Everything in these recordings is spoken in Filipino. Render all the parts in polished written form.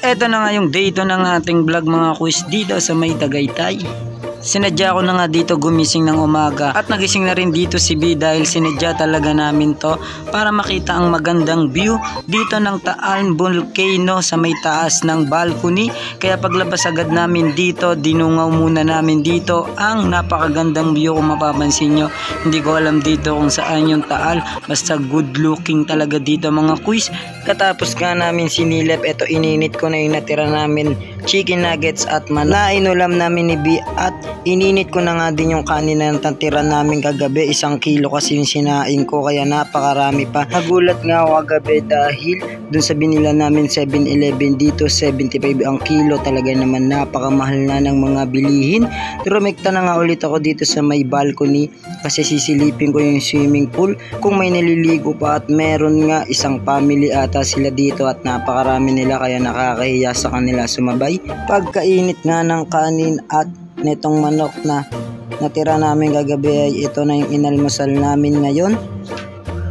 Eto na nga yung day ito ng ating vlog mga quiz dito sa may Tagaytay. Sinadya ko na nga dito gumising ng umaga at nagising na rin dito si B dahil sinadya talaga namin to para makita ang magandang view dito ng Taal Volcano sa may taas ng balcony. Kaya paglabas agad namin dito, dinungaw muna namin dito ang napakagandang view. Kung mapapansin nyo, hindi ko alam dito kung saan yung Taal, basta good looking talaga dito mga quiz. Katapos nga namin sinilip, eto ininit ko na yung natira namin chicken nuggets at inulam namin ni B at ininit ko na nga din yung kanin na natira namin kagabi. 1 kilo kasi yung sinain ko kaya napakarami pa. Nagulat nga ako kagabi dahil dun sa binila namin 7-Eleven dito 75 ang kilo. Talaga naman napakamahal na ng mga bilihin. Trumekta na nga ulit ako dito sa may balcony kasi sisilipin ko yung swimming pool kung may naliligo pa at meron nga isang family ata sila dito at napakarami nila kaya nakakahiya sa kanila sumabay. Pagkainit nga ng kanin at netong manok na natira namin kagabi ay ito na yung inalmusal namin ngayon.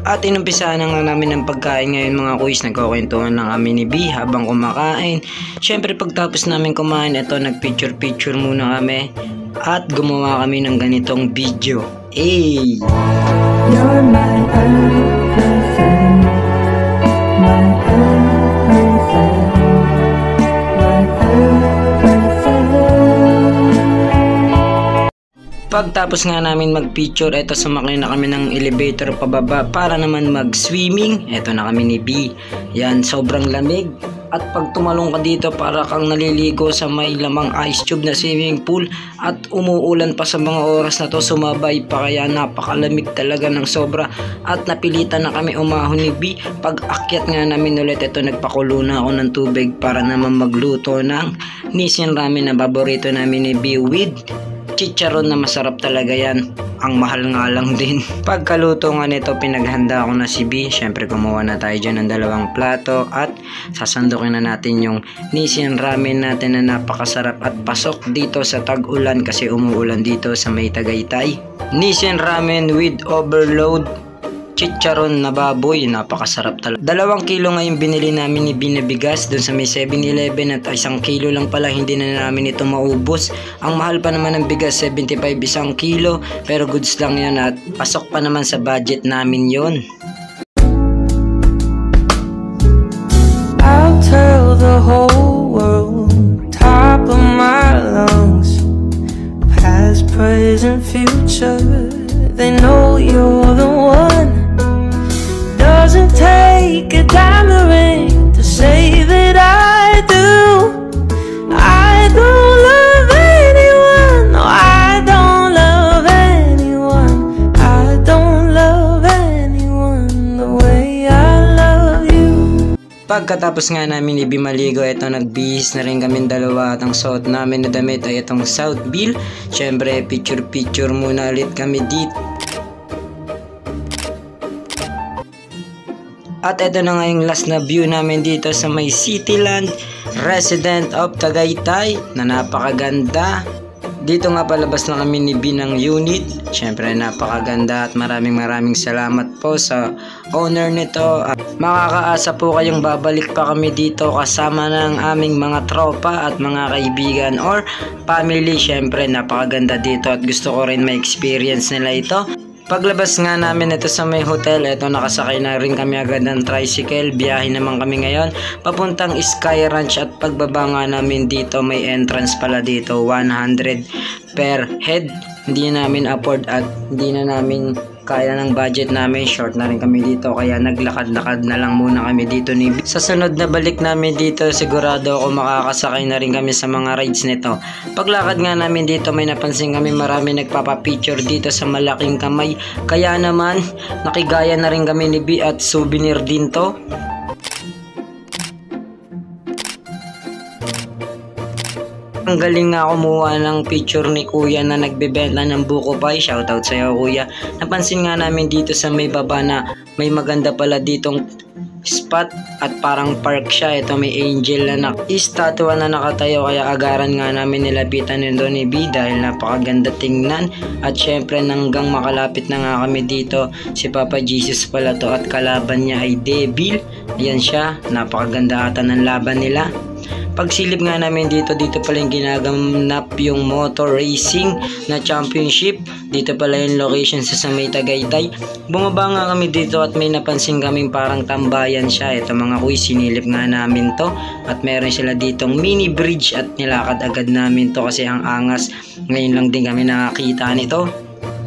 At inumpisahan na nga namin ng pagkain ngayon mga kuis. Nagkukwentuhan lang kami ni B habang kumakain. Syempre pagtapos namin kumain, ito nagpicture muna kami at gumawa kami ng ganitong video. Hey! You're my everything, my everything. Pagtapos nga namin mag-picture, eto sumakay na kami ng elevator pababa para naman mag-swimming. Eto na kami ni B. Yan, sobrang lamig. At pag tumalong ka dito para kang naliligo sa may lamang ice tube na swimming pool at umuulan pa sa mga oras na to, sumabay pa kaya napakalamig talaga ng sobra at napilitan na kami umahon ni B. Pag akyat nga namin ulit, ito nagpakulo na ako ng tubig para naman magluto ng Nissin ramen na paborito namin ni B with chicharon na masarap talaga yan. Ang mahal nga lang din. Pagkaluto nga nito, pinaghanda ko na si B. Syempre kumuha na tayo dyan ng 2 plato at sasandukin na natin yung Nissin ramen natin na napakasarap at pasok dito sa tag-ulan kasi umuulan dito sa may Tagaytay. Nissin ramen with overload chicharon na baboy, napakasarap talaga. 2 kilo ngayon binili namin ni binabigas dun sa may 7-Eleven at 1 kilo lang pala, hindi na namin ito maubos. Ang mahal pa naman ng bigas, 75 1 kilo, pero goods lang yan at pasok pa naman sa budget namin yon. I'll tell the whole world, top of my lungs, past, present, future, they know you're the one. Doesn't take a diamond ring to say that I do. I don't love anyone, no I don't love anyone. I don't love anyone the way I love you. Pagkatapos nga namin ibimaligo, ito nagbihis na rin kami dalawa at ang suot namin na damit ay itong South Bill. Syempre picture muna ulit kami dito. At ito na nga yung last na view namin dito sa may Cityland Resident of Tagaytay na napakaganda. Dito nga palabas na kami ni B ng unit. Syempre napakaganda at maraming salamat po sa owner nito. Makakaasa po kayong babalik pa kami dito kasama ng aming mga tropa at mga kaibigan or family. Syempre napakaganda dito at gusto ko rin ma-experience nila ito. Paglabas nga namin ito sa may hotel, ito nakasakay na rin kami agad ng tricycle. Biyahe naman kami ngayon papuntang Sky Ranch at pagbaba nga namin dito may entrance pala dito 100 per head. Hindi namin afford at hindi na namin kaya ng budget namin, short na rin kami dito kaya naglakad-lakad na lang muna kami dito ni B. Sa sunod na balik namin dito sigurado ako makakasakay na rin kami sa mga rides nito. Paglakad nga namin dito may napansin kami marami nagpapapicture dito sa malaking kamay kaya naman nakigaya na rin kami ni B at souvenir din to. Ang galing nga kumuha ng picture ni kuya na nagbebenta ng buko pie. Shoutout sa'yo kuya. Napansin nga namin dito sa may baba na may maganda pala ditong spot at parang park siya. Ito may angel na istatwa na nakatayo kaya agaran nga namin nilapitan nito ni B dahil napakaganda tingnan. At syempre hanggang makalapit na nga kami dito, si Papa Jesus pala to at kalaban niya ay Devil. Ayan siya, napakaganda ata ng laban nila. Pagsilip nga namin dito pala yung ginaganap yung motor racing na championship. Dito pala yung location sa may Tagaytay. Bumaba nga kami dito at may napansin kaming parang tambayan siya. Ito mga kuy, sinilip nga namin to at meron sila ditong mini bridge at nilakad agad namin to kasi ang angas. Ngayon lang din kami nakakita nito.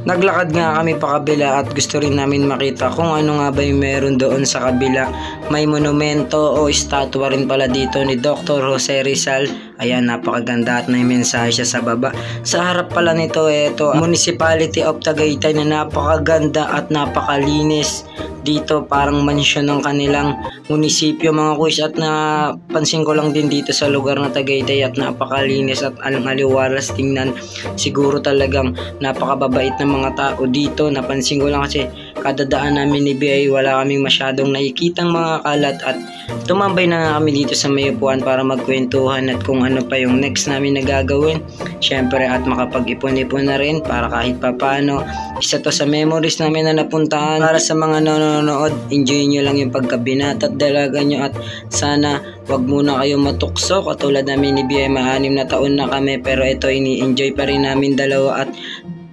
Naglakad nga kami pa kabila at gusto rin namin makita kung ano nga ba yung meron doon sa kabila. May monumento o estatwa rin pala dito ni Dr. Jose Rizal. Ayan, napakaganda at may mensahe siya sa baba. Sa harap pala nito, ito Municipality of Tagaytay na napakaganda at napakalinis. Dito parang mansyon ng kanilang munisipyo mga kuys, at napansin ko lang din dito sa lugar na Tagaytay at napakalinis at aliwalas tingnan. Siguro talagang napakababait ng mga tao dito. Napansin ko lang kasi kadadaan namin ni BI wala kaming masyadong nakikitang mga kalat at tumambay na nga kami dito sa may upuan para magkwentuhan at kung ano pa yung next namin na gagawin. Syempre at makapag-ipon-ipon na rin para kahit papano isa to sa memories namin na napuntahan. Para sa mga nanonood, enjoy nyo lang yung pagkabinata at dalaga nyo at sana wag muna kayo matukso katulad namin ni BI. 6 na taon na kami pero ito ini-enjoy pa rin namin dalawa at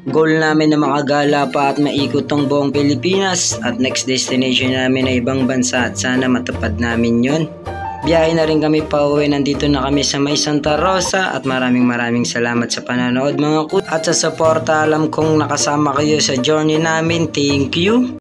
goal namin na makagala pa at maikot tong buong Pilipinas at next destination namin ay ibang bansa at sana matupad namin yon. Biyahe na rin kami pa uwi. Nandito na kami sa may Santa Rosa at maraming salamat sa panonood mga kut at sa suporta. Alam kong nakasama kayo sa journey namin. Thank you.